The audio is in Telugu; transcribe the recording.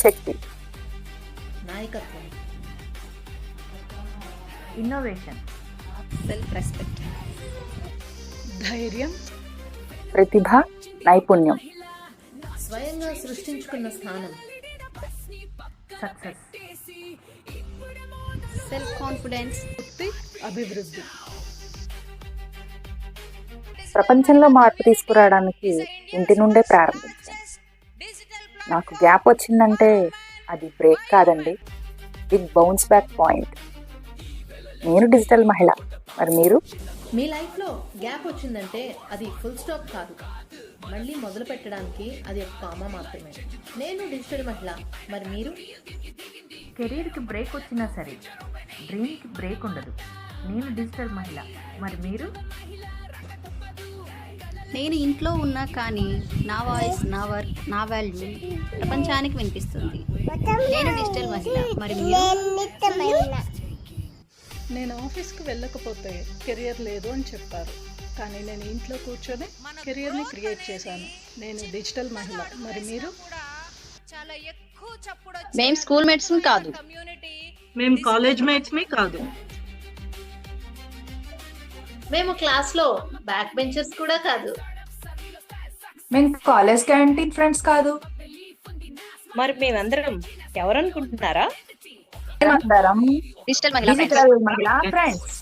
శక్తి, నాయకత్వం, ఇన్నోవేషన్, సెల్ఫ్ రెస్పెక్ట్, ధైర్యం, ప్రతిభ, నైపుణ్యం, స్వయంగా సృష్టించుకున్న స్థానం, సక్సెస్, సెల్ఫ్ కాన్ఫిడెన్స్, అభివృద్ధి. ప్రపంచంలో మార్పు తీసుకురావడానికి ఇంటి నుండే ప్రారంభించాను. నాకు గ్యాప్ వచ్చిందంటే అది బ్రేక్ కాదండి, బిగ్ బౌన్స్ బ్యాక్ పాయింట్. నేను డిజిటల్ మహిళ, మరి మీరు? మీ లైఫ్లో గ్యాప్ వచ్చిందంటే అది ఫుల్ స్టాప్ కాదు, మళ్ళీ మొదలు పెట్టడానికి అది ఒక కామా మాత్రమే. నేను డిజిటల్ మహిళ, మరి మీరు? కెరీర్కి బ్రేక్ వచ్చినా సరే డ్రీమ్కి బ్రేక్ ఉండదు. నేను డిజిటల్ మహిళ, మరి మీరు? నేను ఇంట్లో ఉన్నా కానీ నా వాయిస్, నా వర్క్, నా వాల్యూ ప్రపంచానికి వినిపిస్తుంది. నేను డిజిటల్ మహిళ, మరి మీరు? నేను ఆఫీస్కి వెళ్ళకపోతే కెరియర్ లేదు అని చెప్పారు, కానీ నేను ఇంట్లో కూర్చొని కెరియర్ని క్రియేట్ చేశాను. నేను డిజిటల్ మహిళ, మరి మీరు? మేము స్కూల్ మేట్స్ కాదు, మేము కాలేజ్ మేట్స్మే కాదు, మేము క్లాస్లో బ్యాక్ బెంచర్స్ కూడా కాదు, మేము కాలేజ్ క్యాంటీన్ ఫ్రెండ్స్ కాదు. మరి మేమందరం ఎవరనుకుంటున్నారా? మేమందరం డిజిటల్ మహిళ డిజిటల్ మహిళా ఫ్రెండ్స్.